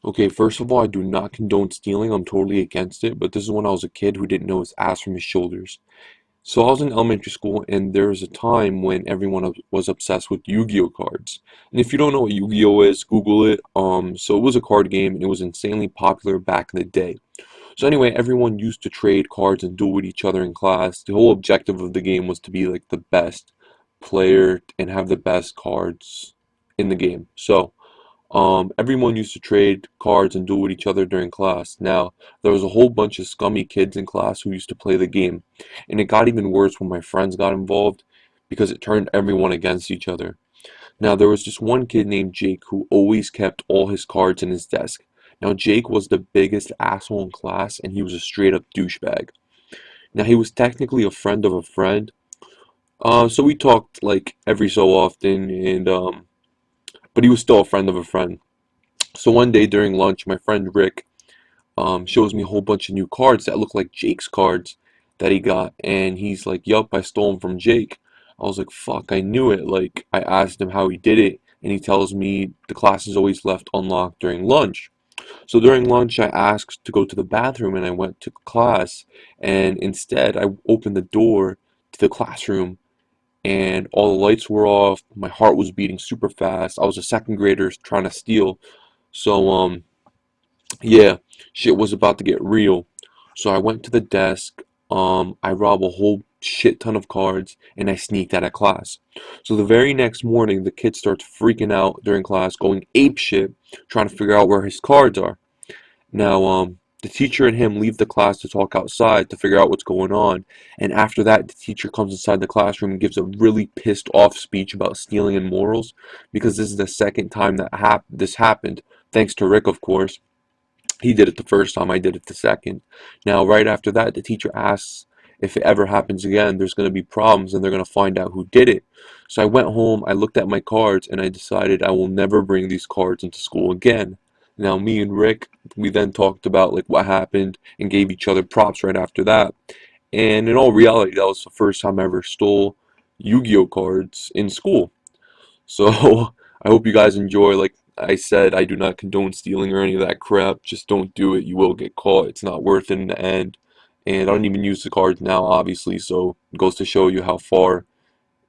Okay, first of all, I do not condone stealing. I'm totally against it. But this is when I was a kid who didn't know his ass from his shoulders. So I was in elementary school, and there was a time when everyone was obsessed with Yu-Gi-Oh cards. And if you don't know what Yu-Gi-Oh is, Google it. So it was a card game, and it was insanely popular back in the day. So anyway, everyone used to trade cards and duel with each other in class. The whole objective of the game was to be like the best player and have the best cards in the game. So everyone used to trade cards and duel with each other during class. Now, there was a whole bunch of scummy kids in class who used to play the game, and it got even worse when my friends got involved because it turned everyone against each other. Now, there was just one kid named Jake who always kept all his cards in his desk. Now, Jake was the biggest asshole in class, and he was a straight up douchebag. Now, he was technically a friend of a friend, so we talked like every so often, and but he was still a friend of a friend. So one day during lunch, my friend Rick shows me a whole bunch of new cards that look like Jake's cards that he got, and he's like, "Yup, I stole them from Jake." I was like, "Fuck, I knew it." Like, I asked him how he did it, and he tells me the class is always left unlocked during lunch. So during lunch, I asked to go to the bathroom, and I went to class, and instead, I opened the door to the classroom, and all the lights were off. My heart was beating super fast. I was a second grader trying to steal. So, yeah, shit was about to get real. So I went to the desk, I robbed a whole shit ton of cards, and I sneaked out of class. So the very next morning, the kid starts freaking out during class, going ape shit, trying to figure out where his cards are. Now, the teacher and him leave the class to talk outside to figure out what's going on. And after that, the teacher comes inside the classroom and gives a really pissed off speech about stealing and morals, because this is the second time that this happened, thanks to Rick, of course. He did it the first time, I did it the second. Now, right after that, the teacher asks if it ever happens again, there's going to be problems and they're going to find out who did it. So I went home, I looked at my cards, and I decided I will never bring these cards into school again. Now, me and Rick, we then talked about like what happened and gave each other props right after that. And in all reality, that was the first time I ever stole Yu-Gi-Oh cards in school. So I hope you guys enjoy. Like I said, I do not condone stealing or any of that crap. Just don't do it. You will get caught. It's not worth it in the end. And I don't even use the cards now, obviously. So it goes to show you how far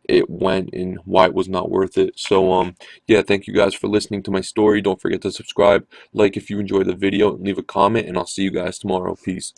it went and why it was not worth it. So yeah, thank you guys for listening to my story. Don't forget to subscribe, like if you enjoyed the video, and leave a comment. And I'll see you guys tomorrow. Peace.